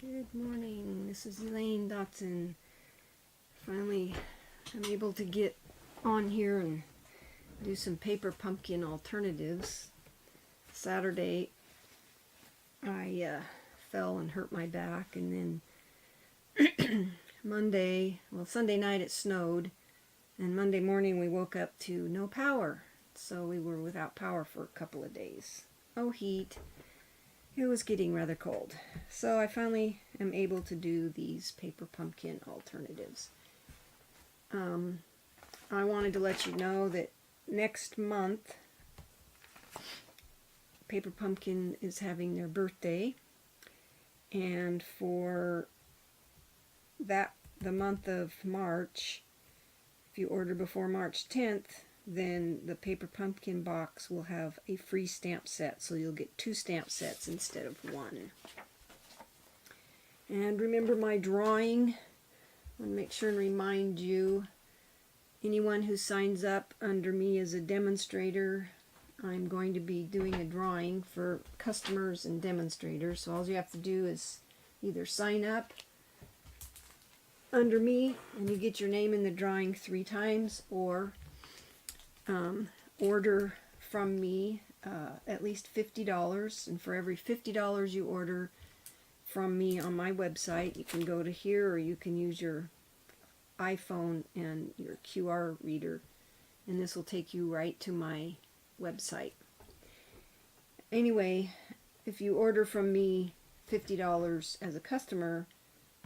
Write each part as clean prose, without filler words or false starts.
Good morning, this is Elaine Dotson. Finally, I'm able to get on here and do some paper pumpkin alternatives. Saturday, I fell and hurt my back, and then Sunday night it snowed, and Monday morning we woke up to no power. So we were without power for a couple of days. No heat. It was getting rather cold. So I finally am able to do these paper pumpkin alternatives. I wanted to let you know that next month Paper Pumpkin is having their birthday, and for the month of March, if you order before March 10th, then the Paper Pumpkin box will have a free stamp set, so you'll get 2 stamp sets instead of 1. And remember my drawing. I want to make sure and remind you, anyone who signs up under me as a demonstrator, I'm going to be doing a drawing for customers and demonstrators. So all you have to do is either sign up under me and you get your name in the drawing 3 times, or order from me at least $50, and for every $50 you order from me on my website, you can go to here, or you can use your iPhone and your QR reader, and this will take you right to my website. Anyway, if you order from me $50 as a customer,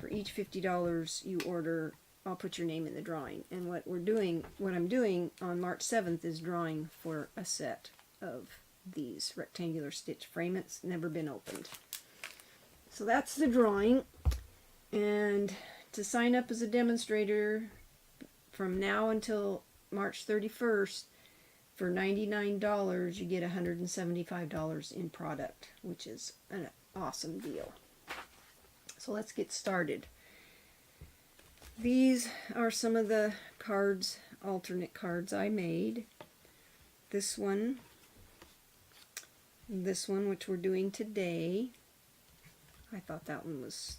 for each $50 you order, I'll put your name in the drawing. And what I'm doing on March 7th is drawing for a set of these rectangular stitch frame. It's never been opened. So that's the drawing. And to sign up as a demonstrator from now until March 31st, for $99 you get $175 in product, which is an awesome deal. So let's get started. These are some of the cards, alternate cards I made. This one, which we're doing today. I thought that one was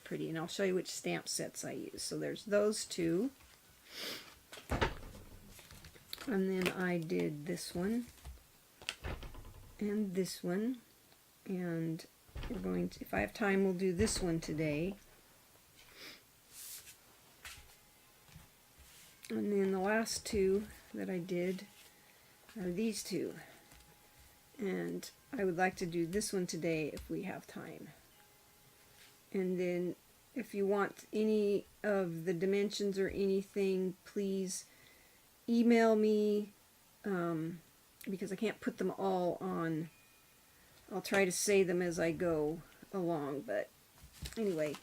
pretty, and I'll show you which stamp sets I use. So there's those 2. And then I did this one and this one, and we're going to, if I have time, we'll do this one today. And then the last 2 that I did are these 2. And I would like to do this one today if we have time. And then if you want any of the dimensions or anything, please email me, because I can't put them all on. I'll try to say them as I go along, but anyway.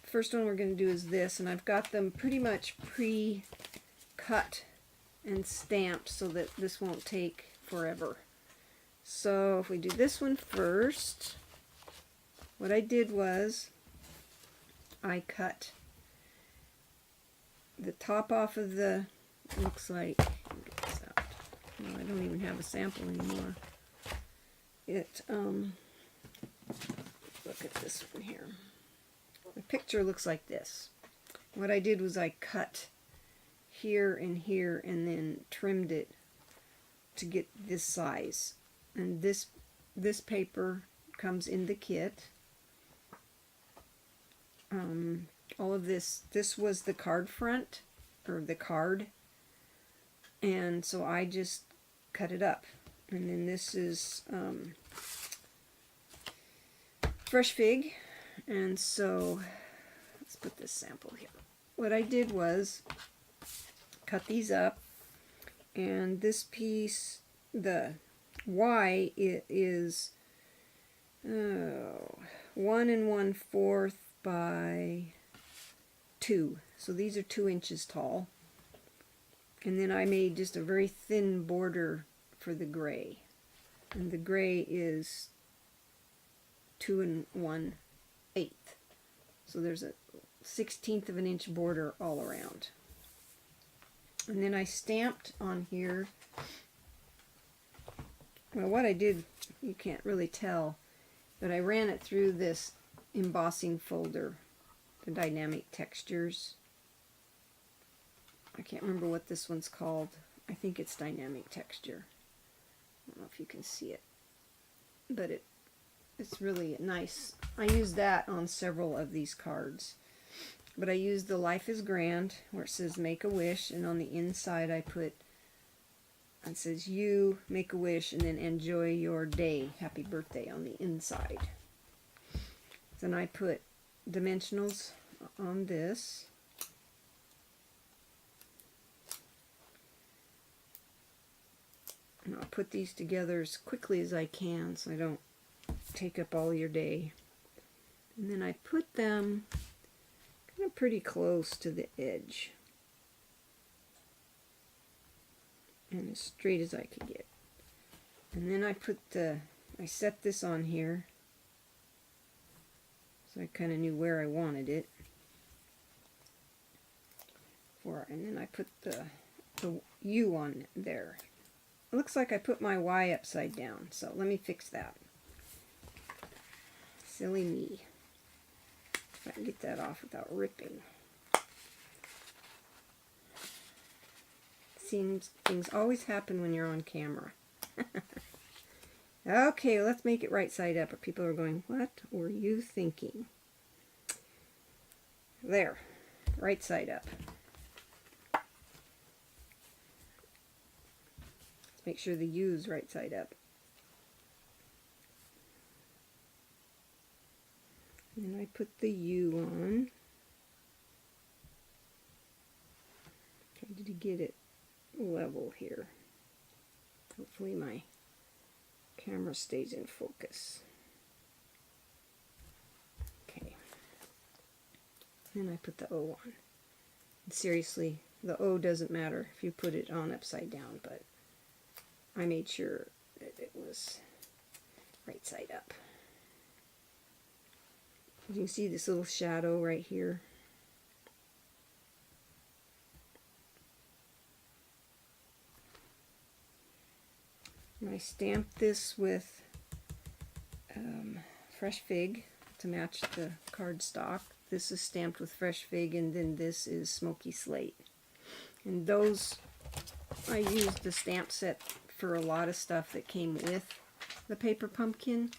First one we're going to do is this, and I've got them pretty much pre-cut and stamped so that this won't take forever. So if we do this one first, what I did was I cut the top off of the, looks like, get this out. No, I don't even have a sample anymore. Look at this one here. The picture looks like this. What I did was I cut here and here and then trimmed it to get this size. And this paper comes in the kit. All of this was the card front, or the card, and so I just cut it up. And then this is fresh fig. And so, let's put this sample here. What I did was cut these up, and this piece, the Y, it is 1 1/4 by 2. So these are 2 inches tall. And then I made just a very thin border for the gray. And the gray is 2 1/8. So there's a 1/16 of an inch border all around. And then I stamped on here. Well, what I did, you can't really tell, but I ran it through this embossing folder, the dynamic textures. I can't remember what this one's called. I think it's dynamic texture. I don't know if you can see it, but it's really nice. I use that on several of these cards. But I used the Life is Grand, where it says make a wish, and on the inside I put, it says you make a wish, and then enjoy your day, happy birthday on the inside. Then I put dimensionals on this. And I'll put these together as quickly as I can so I don't take up all your day. And then I put them kind of pretty close to the edge. And as straight as I could get. And then I set this on here. So I kind of knew where I wanted it. And then I put the U on there. It looks like I put my Y upside down, so let me fix that. Silly me. If I can get that off without ripping. Seems things always happen when you're on camera. Okay, let's make it right side up, or people are going, what were you thinking? There, right side up. Make sure the U is right side up. And then I put the U on. Trying to get it level here. Hopefully my camera stays in focus. Okay. Then I put the O on. And seriously, the O doesn't matter if you put it on upside down, but I made sure that it was right side up. You can see this little shadow right here. And I stamped this with fresh fig to match the cardstock. This is stamped with fresh fig, and then this is smoky slate. And those, I used the stamp set for a lot of stuff that came with the paper pumpkin.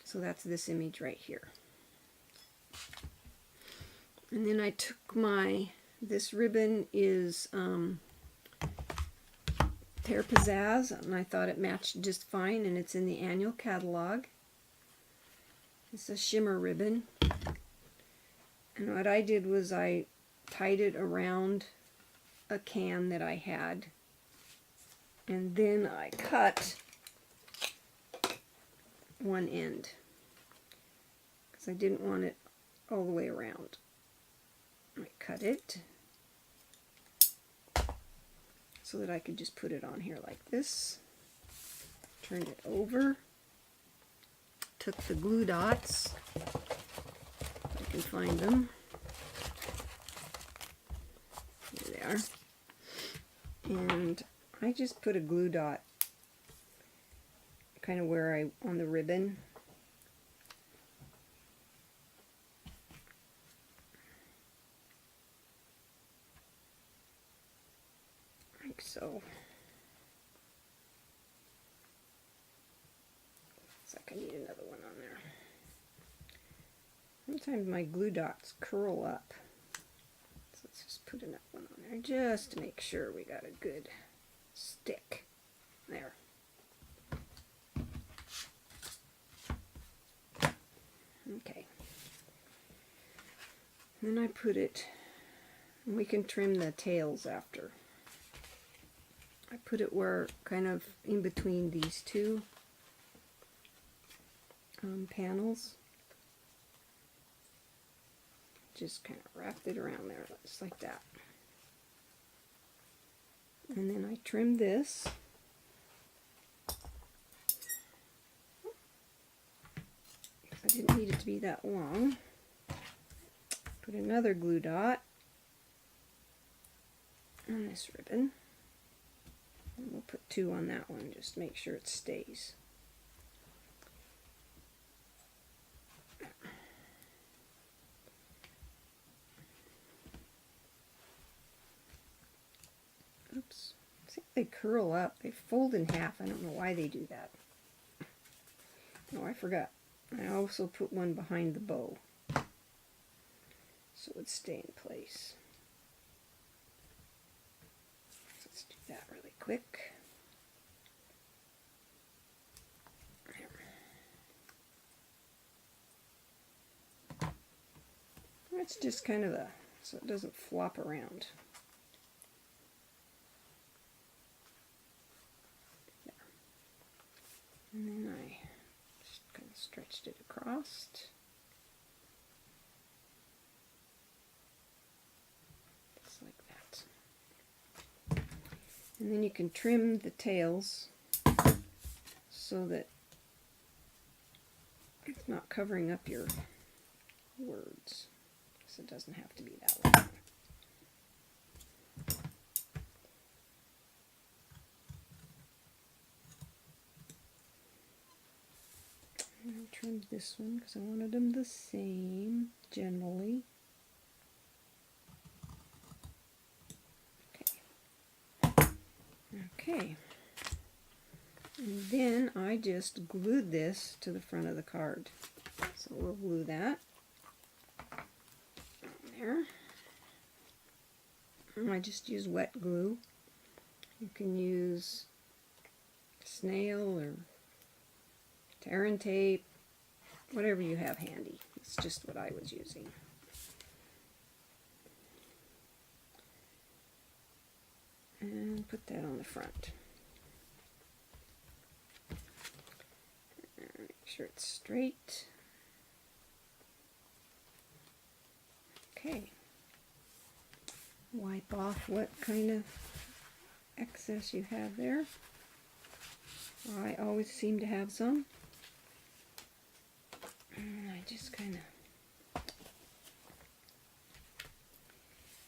So that's this image right here. And then I took this ribbon is Pear Pizzazz, and I thought it matched just fine, and it's in the annual catalog. It's a shimmer ribbon. And what I did was I tied it around a can that I had, and then I cut one end because I didn't want it all the way around. I cut it so that I could just put it on here like this. Turned it over. Took the glue dots, if I can find them. Here they are. And I just put a glue dot kind of where on the ribbon. Like so. Looks like I need another one on there. Sometimes my glue dots curl up. So let's just put another one on there just to make sure we got a good stick. There. Okay. Then I put it, and we can trim the tails after. I put it where, kind of in between these two panels. Just kind of wrapped it around there, just like that. And then I trimmed this. I didn't need it to be that long. Put another glue dot on this ribbon. And we'll put two on that one just to make sure it stays. Oops. See, they curl up. They fold in half. I don't know why they do that. Oh, I forgot. I also put one behind the bow, so it would stay in place. So let's do that really quick. It's just kind of so it doesn't flop around. There. And then I just kind of stretched it across. Just like that. And then you can trim the tails so that it's not covering up your words. So it doesn't have to be that way. I trimmed this one because I wanted them the same generally. Okay. And then I just glued this to the front of the card. So we'll glue that. There. I just use wet glue. You can use snail or Terran tape, whatever you have handy. It's just what I was using. And put that on the front. Make sure it's straight. Okay. Wipe off what kind of excess you have there. I always seem to have some. And I just kind of,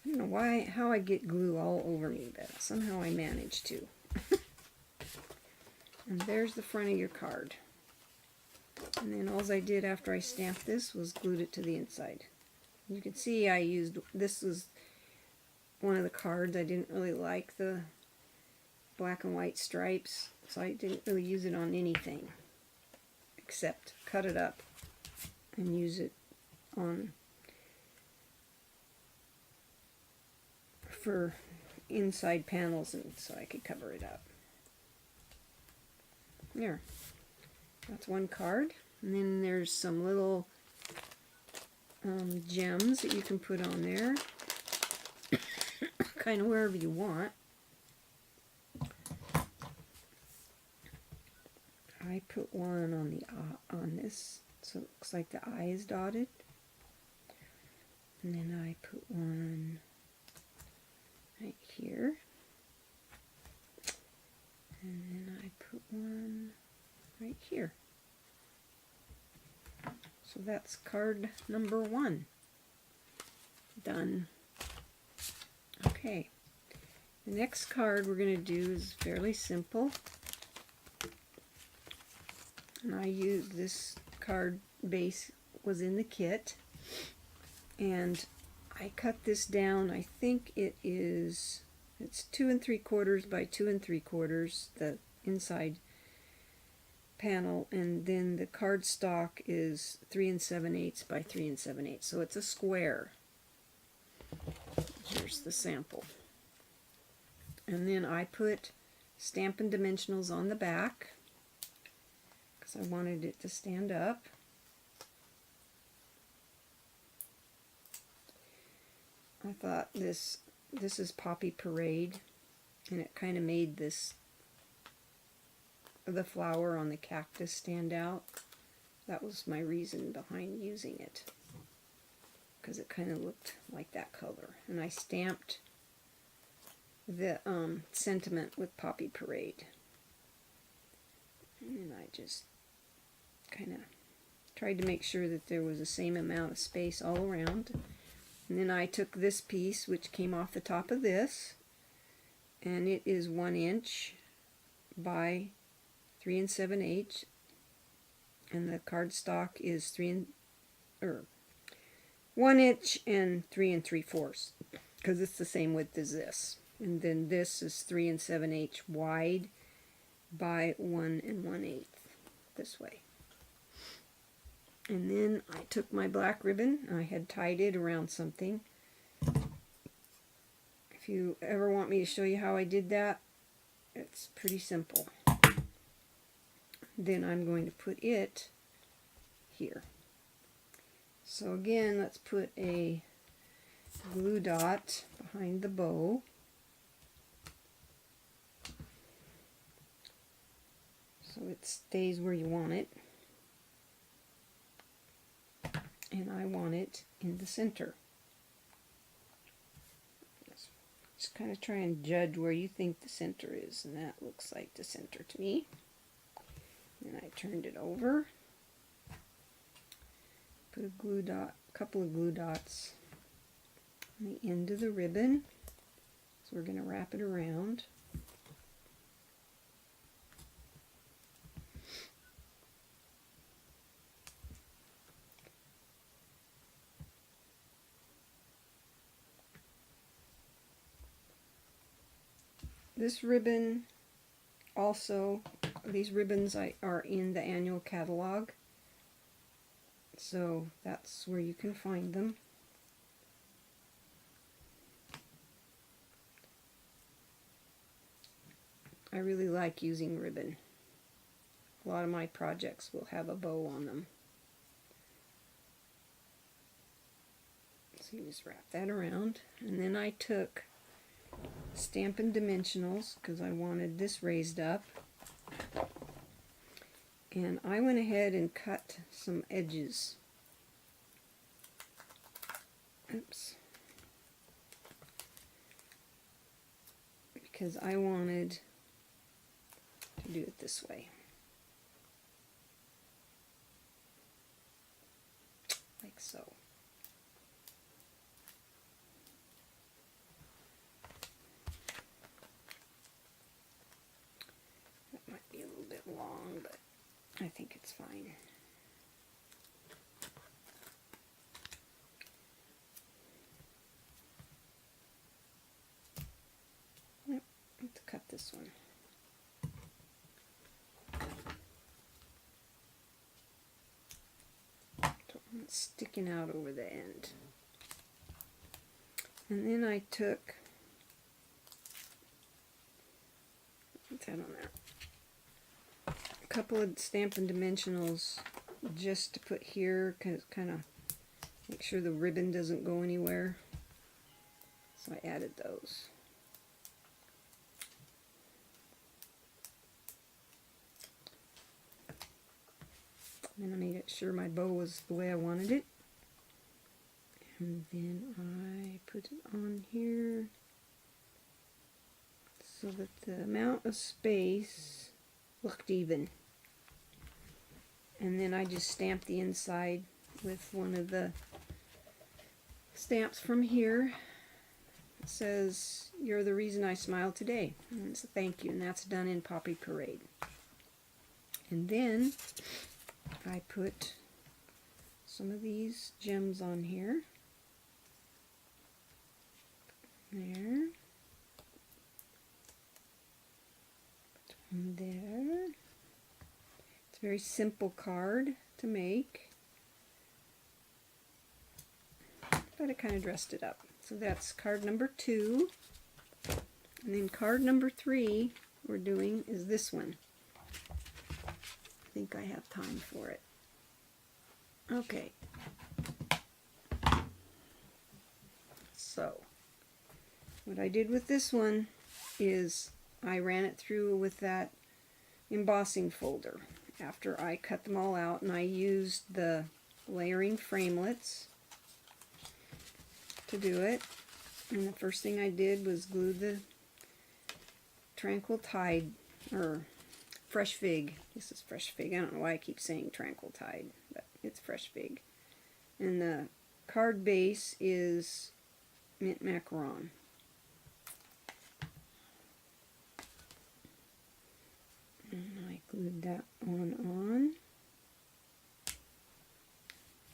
I don't know how I get glue all over me, but somehow I manage to. And there's the front of your card. And then all I did after I stamped this was glued it to the inside. You can see I used, this was one of the cards. I didn't really like the black and white stripes, so I didn't really use it on anything except cut it up and use it on for inside panels, and so I could cover it up. There, that's one card. And then there's some little gems that you can put on there, kind of wherever you want. I put one on the on this, so it looks like the eye is dotted. And then I put one right here. And then I put one right here. So that's card number 1. Done. Okay. The next card we're going to do is fairly simple. And I used this card base was in the kit. And I cut this down. I think it's 2 3/4 by 2 3/4, the inside panel, and then the cardstock is 3 7/8 by 3 7/8, so it's a square. Here's the sample. And then I put Stampin' Dimensionals on the back because I wanted it to stand up. I thought this is Poppy Parade, and it kind of made the flower on the cactus stand out. That was my reason behind using it, because it kind of looked like that color. And I stamped the sentiment with Poppy Parade. And I just kind of tried to make sure that there was the same amount of space all around. And then I took this piece, which came off the top of this, and it is 1 inch by 3 7/8, and the cardstock is 1 inch and 3 3/4, because it's the same width as this. And then this is 3 7/8 wide by 1 1/8 this way. And then I took my black ribbon, I had tied it around something. If you ever want me to show you how I did that, it's pretty simple. Then I'm going to put it here. So again, let's put a glue dot behind the bow. So it stays where you want it. And I want it in the center. Just kind of try and judge where you think the center is, and that looks like the center to me. Then I turned it over, put a glue dot, a couple of glue dots on the end of the ribbon. So we're going to wrap it around. This ribbon also, these ribbons are in the annual catalog, so that's where you can find them. I really like using ribbon. A lot of my projects will have a bow on them. So you just wrap that around, and then I took Stampin' Dimensionals because I wanted this raised up, and I went ahead and cut some edges. Oops. Because I wanted to do it this way. Like so. Long, but I think it's fine. Yep, I have to cut this one. It's sticking out over the end. And then I took, what's that on there? Couple of Stampin' Dimensionals just to put here, kind of make sure the ribbon doesn't go anywhere. So I added those. Then I made sure my bow was the way I wanted it. And then I put it on here so that the amount of space looked even. And then I just stamped the inside with one of the stamps from here. It says, "You're the reason I smile today." And it's a thank you, and that's done in Poppy Parade. And then I put some of these gems on here. There. Put one there. It's a very simple card to make, but I kind of dressed it up. So that's card number 2. And then card number 3 we're doing is this one. I think I have time for it. Okay. So, what I did with this one is I ran it through with that embossing folder after I cut them all out, and I used the layering framelits to do it. And the first thing I did was glue the Tranquil Tide, or Fresh Fig. This is Fresh Fig. I don't know why I keep saying Tranquil Tide, but it's Fresh Fig. And the card base is Mint Macaron. And I glued that one on.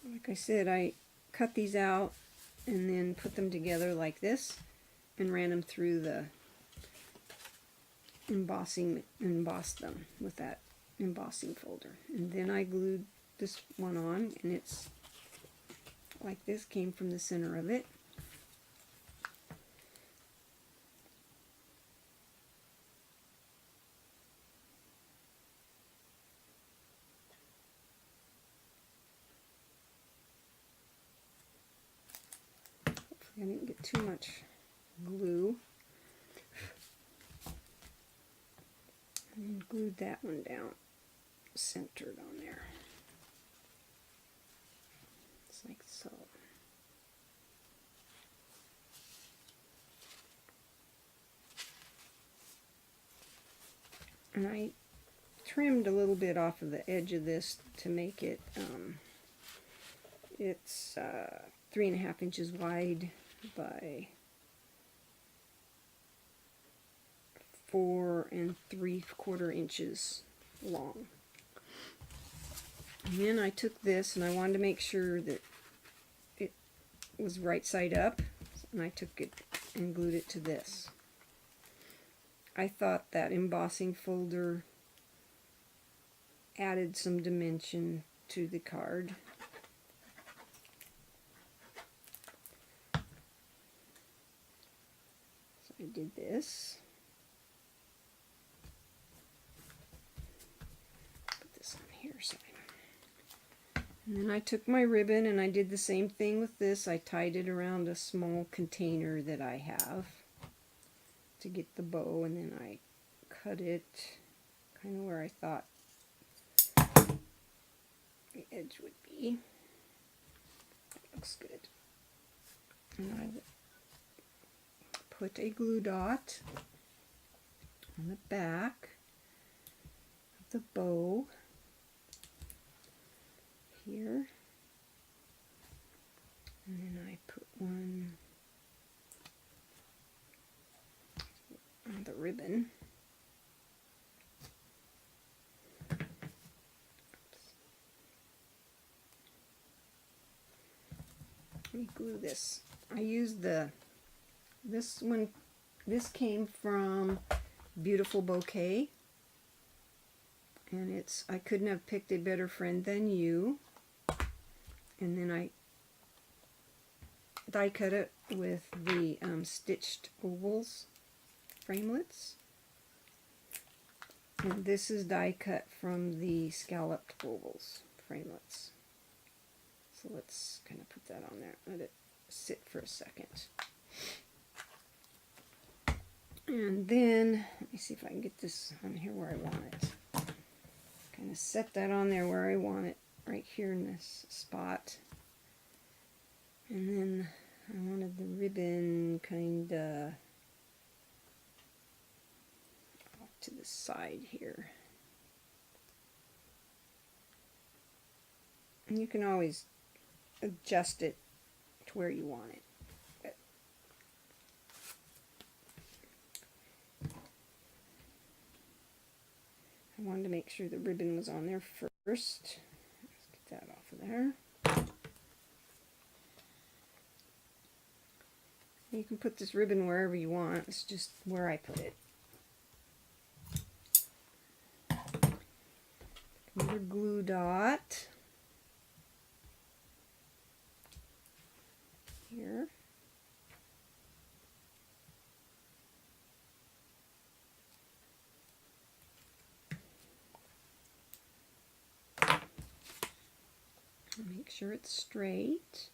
Like I said, I cut these out and then put them together like this. and ran them through the embossed them with that embossing folder. And then I glued this one on, and it's like this, came from the center of it. Hopefully I didn't get too much glue. And glued that one down, centered on there. It's like so. And I trimmed a little bit off of the edge of this to make it, it's 3.5 inches wide by 4 3/4 inches long. And then I took this, and I wanted to make sure that it was right side up, and I took it and glued it to this. I thought that embossing folder added some dimension to the card. So I did this. And then I took my ribbon and I did the same thing with this. I tied it around a small container that I have to get the bow, and then I cut it kind of where I thought the edge would be. That looks good. And I put a glue dot on the back of the bow here, and then I put one on the ribbon. Let me glue this. I used this one. This came from Beautiful Bouquet, and I couldn't have picked a better friend than you. And then I die cut it with the stitched ovals framelits. And this is die cut from the scalloped ovals framelits. So let's kind of put that on there. Let it sit for a second. And then, let me see if I can get this on here where I want it. Kind of set that on there where I want it, right here in this spot. And then I wanted the ribbon kind of off to the side here. And you can always adjust it to where you want it. I wanted to make sure the ribbon was on there first. Let's get that off of there. You can put this ribbon wherever you want. It's just where I put it. Another glue dot here. Make sure it's straight.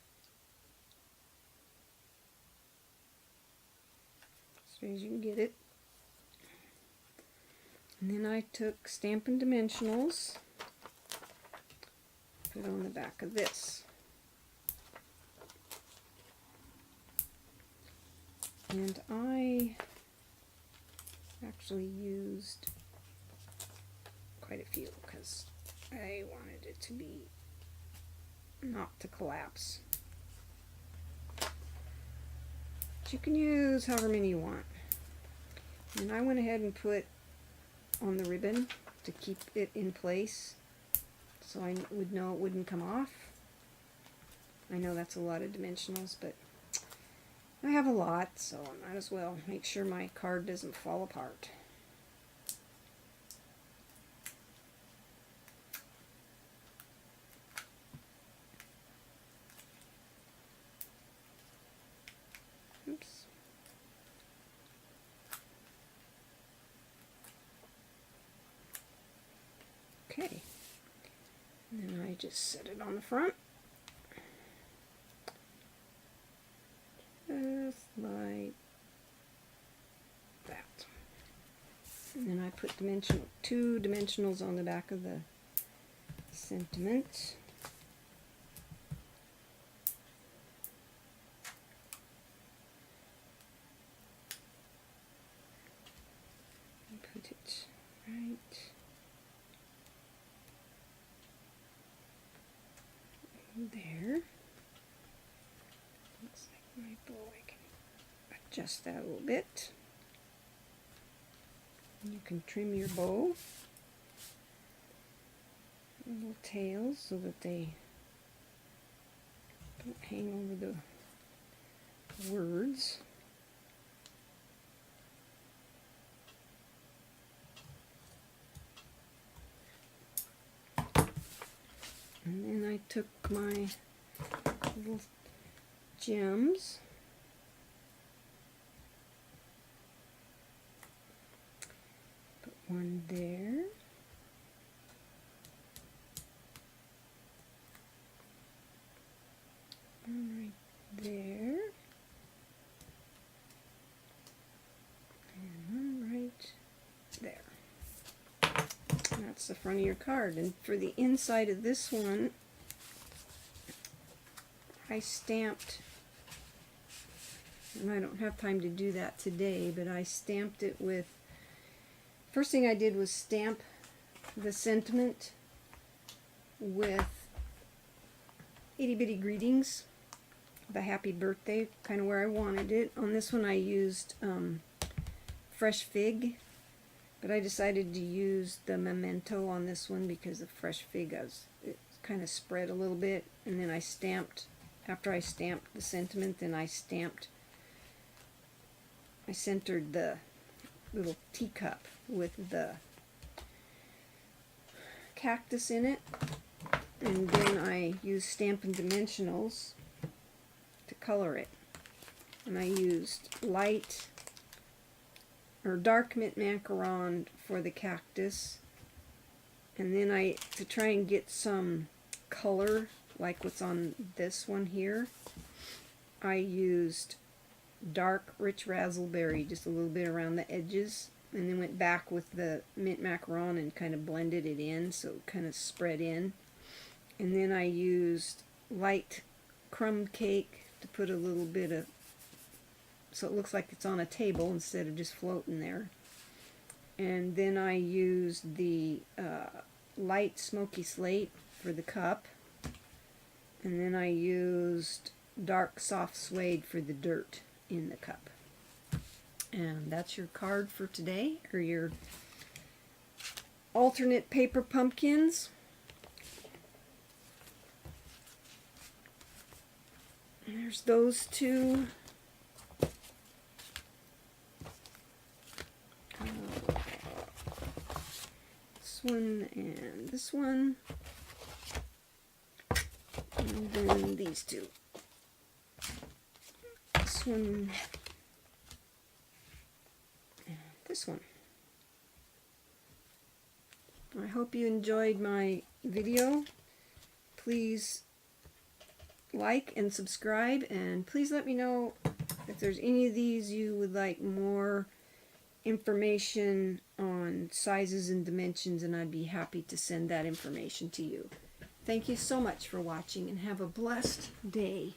Straight as you can get it. And then I took Stampin' Dimensionals, put it on the back of this. And I actually used quite a few because I wanted it to be not to collapse. But you can use however many you want. And I went ahead and put on the ribbon to keep it in place so I would know it wouldn't come off. I know that's a lot of dimensionals, but I have a lot, so I might as well make sure my card doesn't fall apart. Oops. Okay. And then I just set it on the front. Just like that. And then I put two dimensionals on the back of the sentiment. And put it right there. Looks like my bow. I can adjust that a little bit. You can trim your bow, little tails, so that they don't hang over the words. And then I took my little gems, put one there, one right there, and one right there. And that's the front of your card. And for the inside of this one, I stamped, and I don't have time to do that today, but I stamped it with, first thing I did was stamp the sentiment with itty bitty greetings, the happy birthday, kind of where I wanted it. On this one I used fresh fig, but I decided to use the memento on this one because the fresh fig, it kind of spread a little bit, and then I stamped, after I stamped the sentiment, then I centered the little teacup with the cactus in it, and then I used Stampin' Dimensionals to color it. And I used light or dark mint macaron for the cactus, and then to try and get some color like what's on this one here, I used dark rich razzleberry, just a little bit around the edges, and then went back with the mint macaron and kind of blended it in so it kind of spread in. And then I used light crumb cake to put a little bit of, so it looks like it's on a table instead of just floating there. And then I used the light smoky slate for the cup, and then I used dark soft suede for the dirt in the cup. And that's your card for today, or your alternate paper pumpkins. And there's those two. This one and this one. And then these two. This one and this one. I hope you enjoyed my video. Please like and subscribe, and please let me know if there's any of these you would like more information on sizes and dimensions, and I'd be happy to send that information to you. Thank you so much for watching, and have a blessed day.